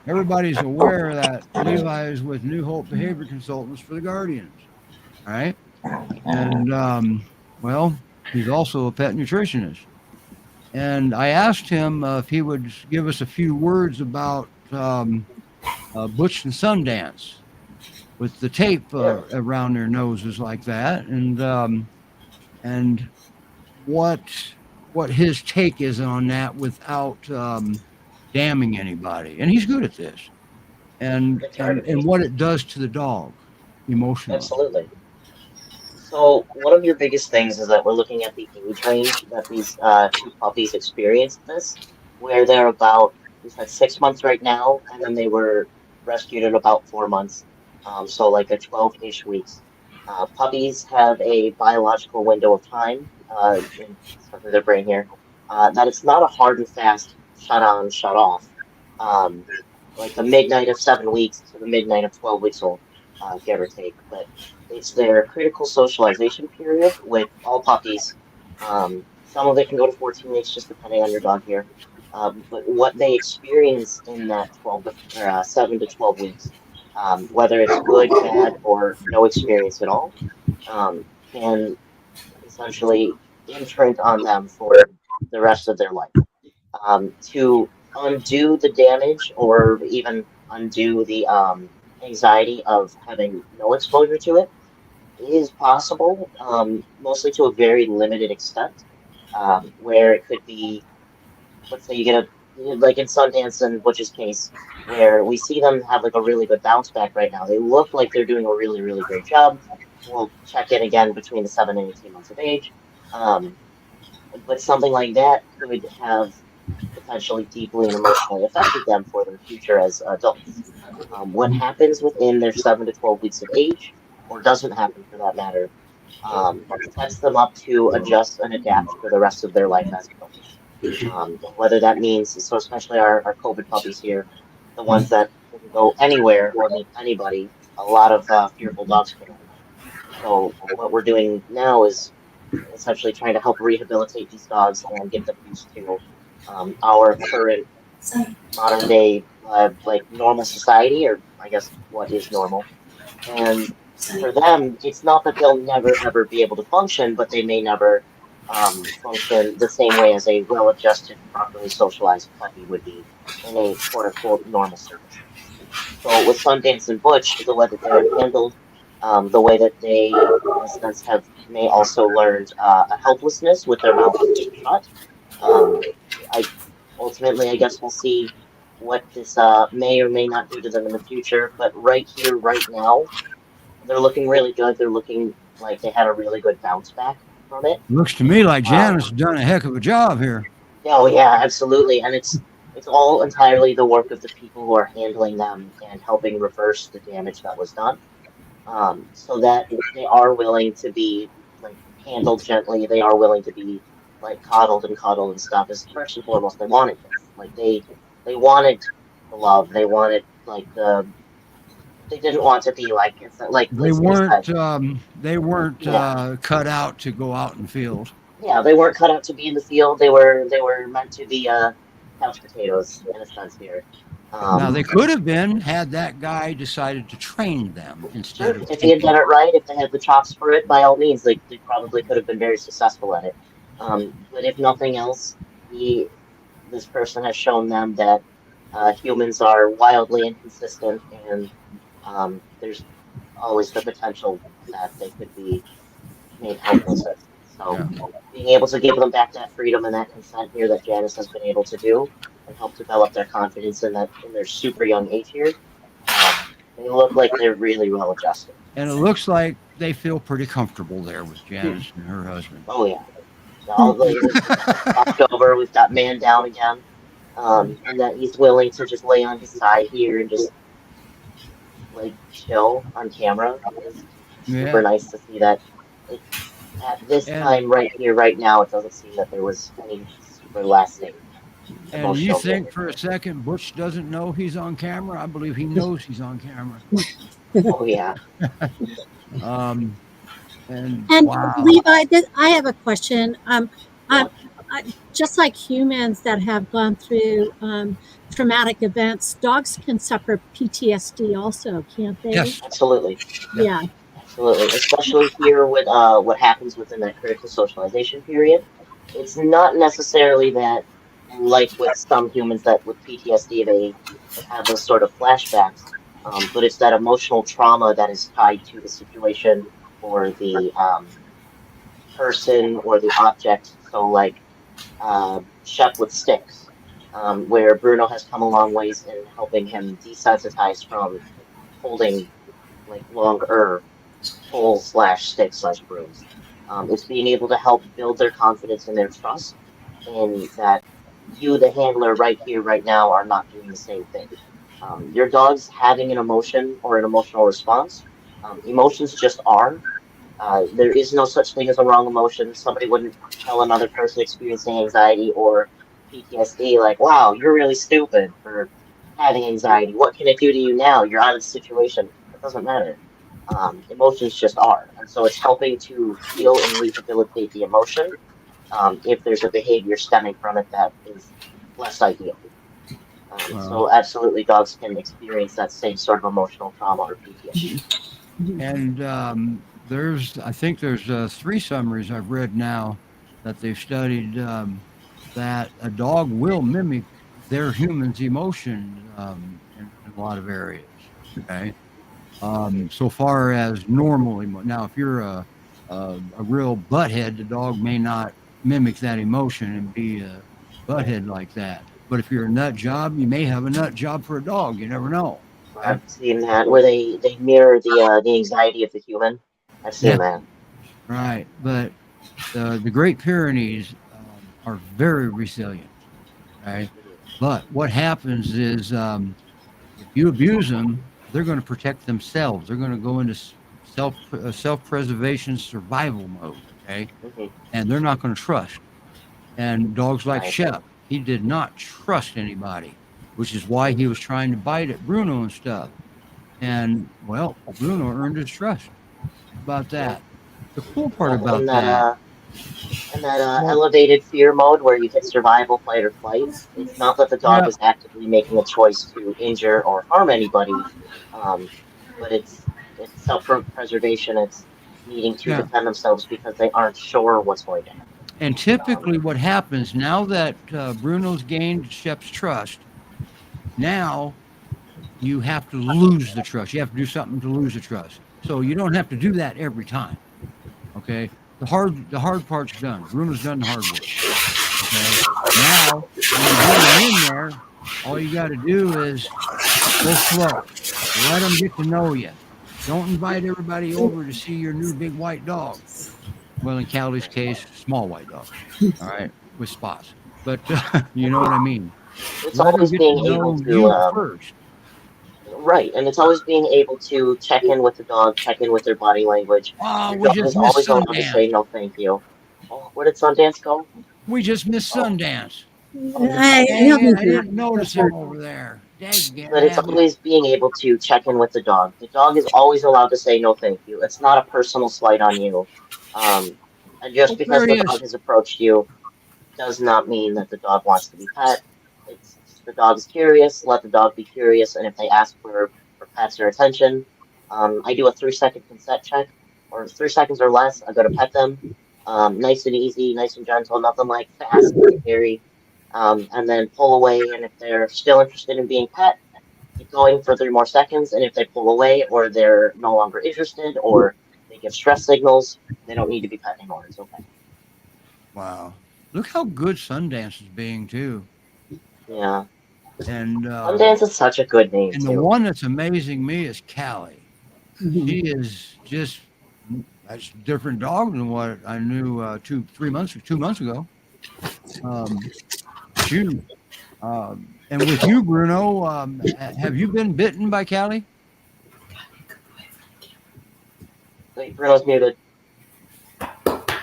everybody's aware that Levi is with New Hope Behavior Consultants for the Guardians. All right. And, well, he's also a pet nutritionist. And I asked him if he would give us a few words about Butch and Sundance with the tape around their noses like that. And what his take is on that without damning anybody. And he's good at this. And what it does to the dog emotionally. Absolutely. So one of your biggest things is that we're looking at the age range that these two puppies experienced this, where they're about, we said 6 months right now, and then they were rescued at about 4 months. So like a 12-ish weeks. Puppies have a biological window of time in their brain here, that it's not a hard and fast shut on, shut off, like the midnight of 7 weeks to the midnight of 12 weeks old, give or take. But it's their critical socialization period with all puppies. Some of it can go to 14 weeks, just depending on your dog here. But what they experience in that 7 to 12 weeks, whether it's good, bad, or no experience at all, can essentially imprint on them for the rest of their life. To undo the damage or even undo the anxiety of having no exposure to it is possible, mostly to a very limited extent, where it could be, let's say you get like in Sundance and Butch's case, where we see them have like a really good bounce back right now. They look like they're doing a really, really great job. We'll check in again between the 7 and 18 months of age. But something like that could have potentially deeply and emotionally affected them for their future as adults. What happens within their 7 to 12 weeks of age, or doesn't happen for that matter, sets them up to adjust and adapt for the rest of their life as adults. And whether that means, so especially our COVID puppies here, the ones that can go anywhere or meet anybody, a lot of fearful dogs can. So what we're doing now is essentially trying to help rehabilitate these dogs and get them used to our current modern day like normal society, or I guess what is normal. And for them, it's not that they'll never ever be able to function, but they may never function the same way as a well-adjusted, properly socialized puppy would be in a quote-unquote normal circumstance. So with Sundance and Butch, the way that they're handled, the way that they, in a sense, have may also learned a helplessness with their mouths shut. I ultimately, I guess we'll see what this may or may not do to them in the future. But right here, right now, they're looking really good. They're looking like they had a really good bounce back from it. Looks to me like Janice has done a heck of a job here. Oh yeah, absolutely, and it's all entirely the work of the people who are handling them and helping reverse the damage that was done. So that they are willing to be like handled gently. They are willing to be like coddled and stuff. Is first and foremost they wanted this. Like they wanted the love. They wanted like the. They didn't want to be like it's like they weren't cut out to go out in the field. Yeah, they weren't cut out to be in the field. They were meant to be couch potatoes in a sense here. Now they could have been had that guy decided to train them instead of. If he had done it right, if they had the chops for it, by all means, they probably could have been very successful at it. But if nothing else, this person has shown them that humans are wildly inconsistent, and there's always the potential that they could be made helpless. So being able to give them back that freedom and that consent here that Janice has been able to do and help develop their confidence in their super young age here, they look like they're really well adjusted. And it looks like they feel pretty comfortable there with Janice and her husband. Oh yeah. All the over, we've got man down again. And that he's willing to just lay on his side here and just like chill on camera. It's super nice to see that. At this time, right here, right now, it doesn't seem that there was any super lasting. And you think for a second Butch doesn't know he's on camera? I believe he knows he's on camera. Oh yeah. And wow. Levi, I have a question. Just like humans that have gone through traumatic events, dogs can suffer PTSD also, can't they? Yes, absolutely. Yeah. Absolutely, especially here with what happens within that critical socialization period. It's not necessarily that, like with some humans that with PTSD, they have those sort of flashbacks, but it's that emotional trauma that is tied to the situation or the person or the object. So like Chef with Sticks, where Bruno has come a long ways in helping him desensitize from holding like longer pole/stick/brooms. It's being able to help build their confidence and their trust in that you, the handler, right here, right now, are not doing the same thing. Your dog's having an emotion or an emotional response. Emotions just are. There is no such thing as a wrong emotion. Somebody wouldn't tell another person experiencing anxiety or PTSD like, wow, you're really stupid for having anxiety. What can it do to you now? You're out of the situation. It doesn't matter. Emotions just are. And so it's helping to heal and rehabilitate the emotion if there's a behavior stemming from it that is less ideal. So absolutely dogs can experience that same sort of emotional trauma or PTSD. And I think there's 3 summaries I've read now that they've studied that a dog will mimic their human's emotion in a lot of areas. Okay. So far as normal, now if you're a real butthead, the dog may not mimic that emotion and be a butthead like that. But if you're a nut job, you may have a nut job for a dog. You never know. I've seen that where they mirror the anxiety of the human. I've seen that. Right, but the Great Pyrenees are very resilient. Okay, but what happens is if you abuse them, they're going to protect themselves. They're going to go into self-preservation survival mode. Okay, Mhm. and they're not going to trust. And dogs like Right. Shep, he did not trust anybody, which is why he was trying to bite at Bruno and stuff. And well, Bruno earned his trust. How about that? The cool part Yeah, about that, in that well, elevated fear mode where you hit survival, fight, or flight, it's not that the dog yeah, is actively making a choice to injure or harm anybody, um, but it's self-preservation. It's needing to yeah. defend themselves because they aren't sure what's going to happen. And typically, what happens now that Bruno's gained Shep's trust, now you have to lose the trust. You have to do something to lose the trust. So you don't have to do that every time. Okay. The hard part's done. Bruno's done the hard work. Okay. Now when you get him in there, all you got to do is go slow. Let them get to know you. Don't invite everybody over to see your new big white dog. Well, in Callie's case, small white dog. All right, with spots. But you know what I mean. It's Let them always get being to able know to, you first. right, and it's always being able to check in with the dog, check in with their body language. Oh, Your we dog just is missed always allowed to Sundance. say no, thank you. Oh, where did Sundance go? We just missed Oh, Sundance. oh, you're I, fine. Dang he'll it, be I back. didn't notice him over there. But it's Dang always being able to check in with the dog. The dog is always allowed to say no, thank you. It's not a personal slight on you. And just Oh, there because he the dog is. has approached you does not mean that the dog wants to be pet. It's the dog is curious. Let the dog be curious, and if they ask for pets or attention, I do a 3 second consent check, or 3 seconds or less. I go to pet them. Nice and easy, nice and gentle, nothing like fast and scary. And then pull away, and if they're still interested in being pet, keep going for 3 more seconds. And if they pull away, or they're no longer interested, or they give stress signals, they don't need to be pet anymore. It's okay. Wow. Look how good Sundance is being too. Yeah. And Sundance is such a good name and the too. one that's amazing me is Callie. Mhm. She is just that's a different dog than what I knew 2 months ago. Shoot. And with you, Bruno, have you been bitten by Callie? Wait, Bruno's muted.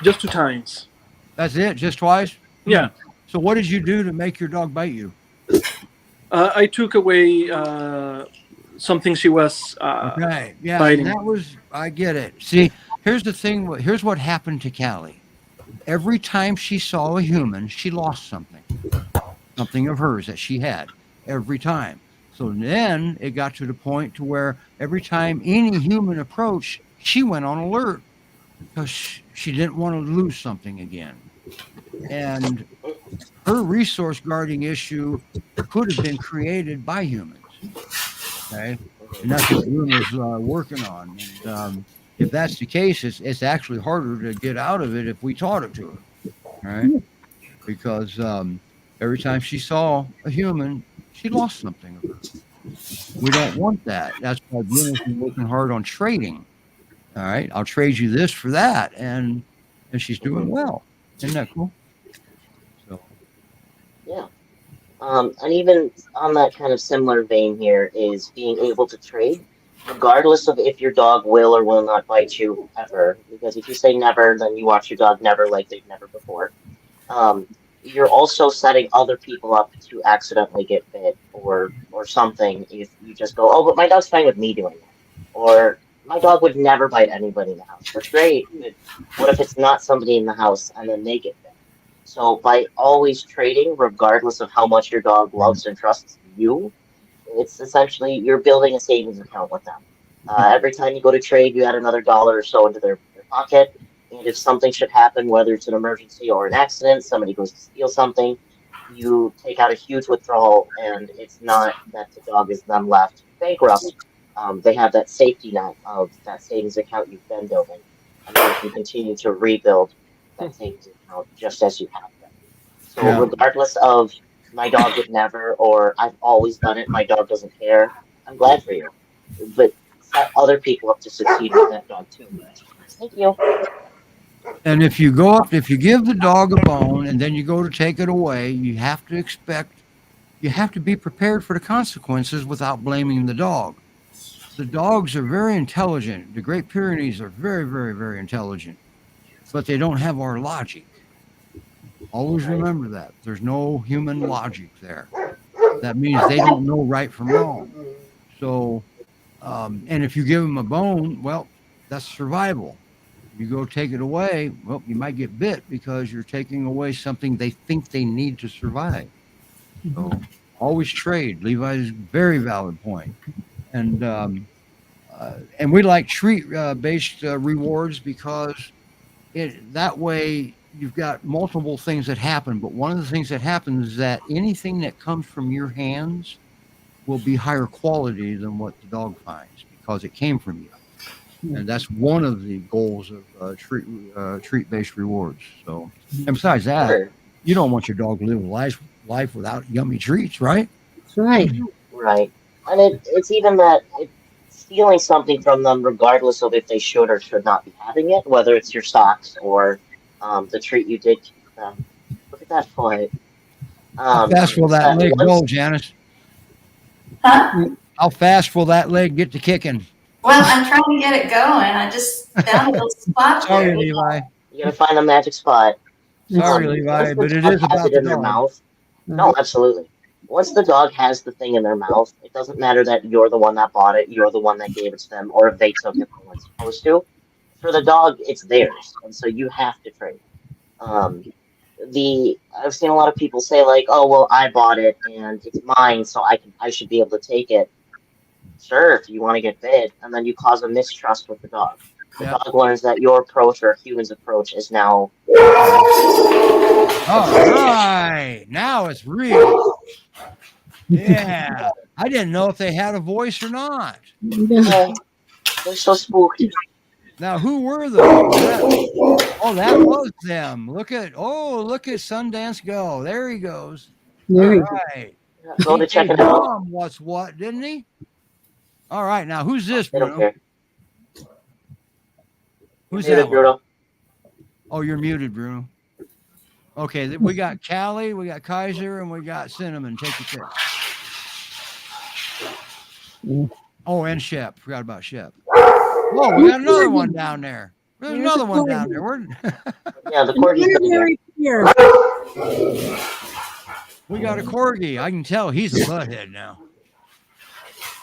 Just 2 times. That's it, just twice? Yeah. So what did you do to make your dog bite you? I took away something she was Okay, yeah, biting. and that was I get it. See, here's the thing. Here's what happened to Callie. Every time she saw a human, she lost something of hers that she had every time. So then it got to the point to where every time any human approached, she went on alert because she didn't want to lose something again. And her resource guarding issue could have been created by humans. Okay. And that's what Bruno's working on. And if that's the case, it's actually harder to get out of it if we taught it to her. All right. Because every time she saw a human, she lost something of her. We don't want that. That's why Bruno's been working hard on trading. All right. I'll trade you this for that. And she's doing well. Isn't that cool? So Yeah. And even on that kind of similar vein here is being able to trade, regardless of if your dog will or will not bite you ever. Because if you say never, then you watch your dog never like they've never before. You're also setting other people up to accidentally get bit or something if you just go, oh, but my dog's fine with me doing it. Or my dog would never bite anybody in the house. That's great. But what if it's not somebody in the house and then they get bit? So by always trading, regardless of how much your dog loves and trusts you, it's essentially you're building a savings account with them. Every time you go to trade, you add another dollar or so into their pocket. And if something should happen, whether it's an emergency or an accident, somebody goes to steal something, you take out a huge withdrawal, and it's not that the dog is then left bankrupt. They have that safety net of that savings account you've been building, and then you can continue to rebuild that savings account just as you have been. So yeah. regardless of my dog would never, or I've always done it, my dog doesn't care, I'm glad for you. But set other people up to succeed with that dog too. Thank you. And if you give the dog a bone and then you go to take it away, you have to be prepared for the consequences without blaming the dog. The dogs are very intelligent. The Great Pyrenees are very, very, very intelligent, but they don't have our logic. Always remember that. There's no human logic there. That means they don't know right from wrong. So, and if you give them a bone, well, that's survival. You go take it away, well, you might get bit because you're taking away something they think they need to survive. So always trade. Levi's very valid point. And we like treat-based rewards because that way you've got multiple things that happen. But one of the things that happens is that anything that comes from your hands will be higher quality than what the dog finds because it came from you. And that's one of the goals of treat-based rewards. So, and besides that, you don't want your dog to live a life without yummy treats, right? That's right. Right. And it's even that stealing something from them, regardless of if they should or should not be having it, whether it's your socks or the treat you did keep them. Look at that foot. How fast will that leg go, Janice? Huh? How fast will that leg get to kicking? Well, I'm trying to get it going. I just found a little spot Sorry, there. Levi. You gotta find the magic spot. Sorry, Levi, but it is about in the their dog. mouth. No, absolutely. Once the dog has the thing in their mouth, it doesn't matter that you're the one that bought it, you're the one that gave it to them, or if they took it when it's supposed to. For the dog, it's theirs, and so you have to trade. I've seen a lot of people say like, "Oh, well, I bought it and it's mine, so I should be able to take it." Sure, if you want to get bit, and then you cause a mistrust with the dog. The dog learns that your approach or a human's approach is now. All right, now it's real. Yeah, I didn't know if they had a voice or not. They're so spooky. Now, who were those? That was them. Look at Sundance go. There he goes. There you All right. Go to check it out. What's what, didn't he? All right, now who's this, They don't Bruno? care. Who's Muted, that? Bruno. Oh, you're muted, Bruno. Okay, we got Callie, we got Kaiser, and we got Cinnamon. Take your pick. Oh, and Shep. Forgot about Shep. Oh, we got another one down there. There's another one down there. Yeah, the corgi's been there. Here. We got a corgi. I can tell he's a butthead now.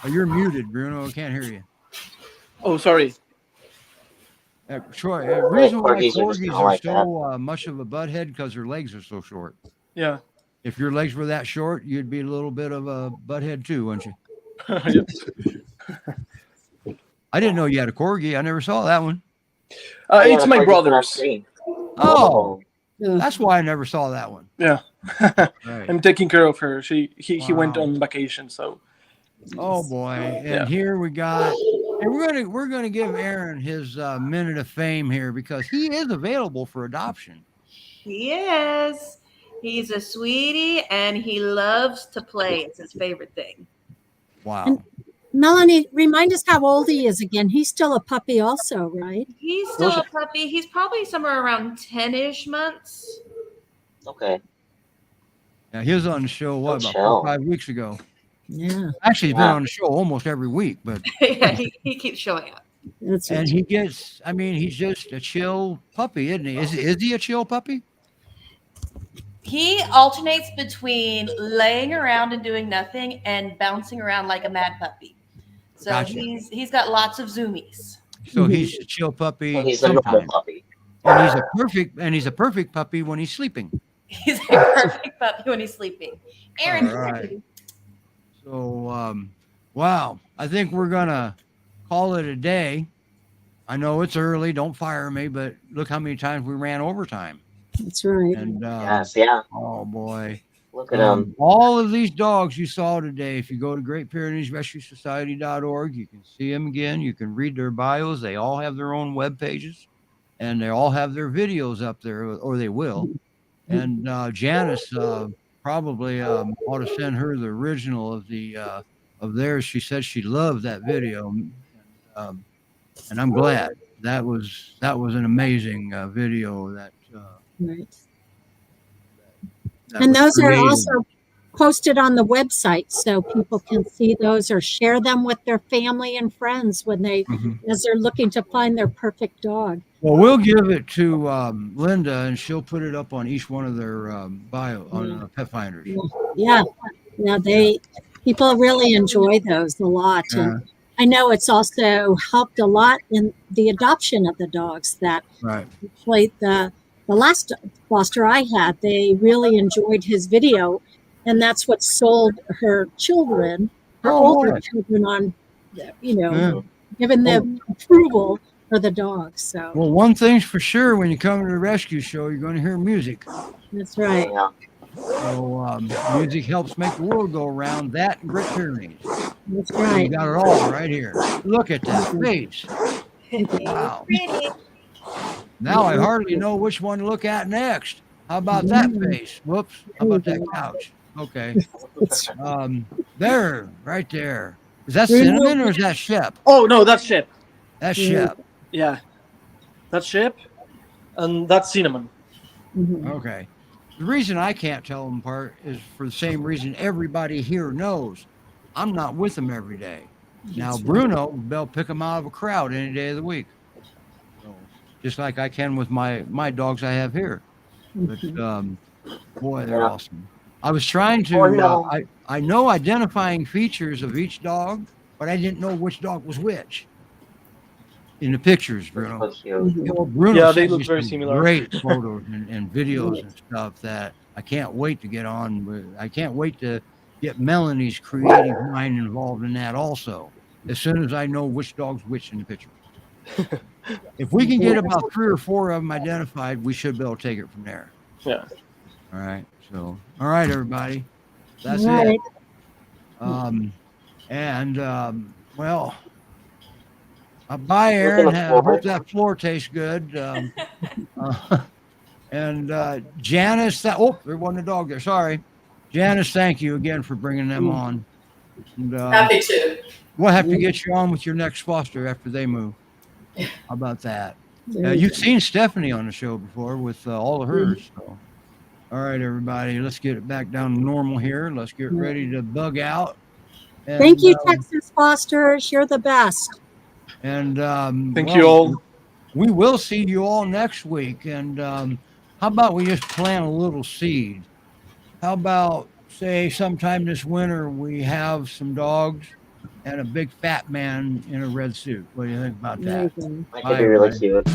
Oh, you're muted, Bruno. I can't hear you. Oh, sorry. Troy, the reason why Corgis are just corgis kinda are like so much of a butthead because their legs are so short. Yeah. If your legs were that short, you'd be a little bit of a butthead too, wouldn't you? I didn't know you had a corgi. I never saw that one. It's the my corgi's brother's. screen. Oh, that's why I never saw that one. Yeah. Right. I'm taking care of her. He went Wow. on vacation, so. Oh boy! And Yeah. here we got, and we're gonna give Aaron his minute of fame here because he is available for adoption. He is. He's a sweetie and he loves to play. It's his favorite thing. Wow! And Melanie, remind us how old he is again. He's still a puppy also, right? He's still a puppy. He's probably somewhere around 10-ish months. Okay. Yeah, he was on the show about 4 or 5 weeks ago. Yeah. Actually, he's been on the show almost every week, but Yeah, he keeps showing up. That's and he gets. I mean, he's just a chill puppy, isn't he? Is he a chill puppy? He alternates between laying around and doing nothing and bouncing around like a mad puppy. So Gotcha. he's got lots of zoomies. So he's a chill puppy. So he's a normal sometimes. puppy. And he's a perfect puppy when he's sleeping. He's a perfect puppy when he's sleeping. Aaron, All right. So, wow. I think we're gonna call it a day. I know it's early. Don't fire me, but look how many times we ran overtime. That's right. And Yes, yeah. oh boy. Look at him. All of these dogs you saw today, if you go to Great Pyrenees Rescue Society.org, you can see them again. You can read their bios. They all have their own web pages, and they all have their videos up there, or they will. And Janice probably ought to send her the original of theirs. She said she loved that video, and I'm glad that was an amazing video that Right. that And was those are created. also posted on the website so people can see those or share them with their family and friends when Mhm. as they're looking to find their perfect dog. Well, we'll give it to Linda, and she'll put it up on each one of their bio on Pet Finders. Yeah. Yeah, people really enjoy those a lot. Yeah. And I know it's also helped a lot in the adoption of the dogs that Right. actually the last foster I had, they really enjoyed his video, and that's what sold her children, her Oh, older boy. children on, Yeah. giving them approval for the dog. So Well, one thing's for sure: when you come to the rescue show, you're going to hear music. that's right. Yeah. So music helps make the world go around. That and Great Pyrenees. That's You right. got it all right here. Look at that face. Wow. Pretty. Now I hardly know which one to look at next. How about that face? Whoops. How about that couch? Okay. There, right there. Is that Cinnamon or is that Shep? Oh no, that's Shep. That's Shep. Yeah, that's Shep, and that's Cinnamon. Okay. The reason I can't tell them apart is for the same reason everybody here knows. I'm not with them every day. Now, Bruno, they'll pick them out of a crowd any day of the week. So, just like I can with my dogs I have here. But, boy, they're awesome. I was trying to, I know identifying features of each dog, but I didn't know which dog was which. In the pictures, Bruno. Bruno Yeah, they sent look me very some similar. Great photos and videos and stuff that I can't wait to get on with. I can't wait to get Melanie's creative mind involved in that also. As soon as I know which dog's which in the picture. If we can get about 3 or 4 of them identified, we should be able to take it from there. Yeah. All right. So, all right, everybody. That's All right. it. Well. Bye, Aaron. I hope that floor tastes good. Janice, there wasn't a dog there. Sorry. Janice, thank you again for bringing them on. And, Happy to. we'll have to get you on with your next foster after they move. How about that? You've seen Stephanie on the show before with all of hers. So. All right, everybody, let's get it back down to normal here. Let's get ready to bug out. And, Thank you, Texas Fosters. You're the best. And thank you all. We will see you all next week. And how about we just plant a little seed? How about, say, sometime this winter we have some dogs and a big fat man in a red suit? What do you think about that? That could be really cute.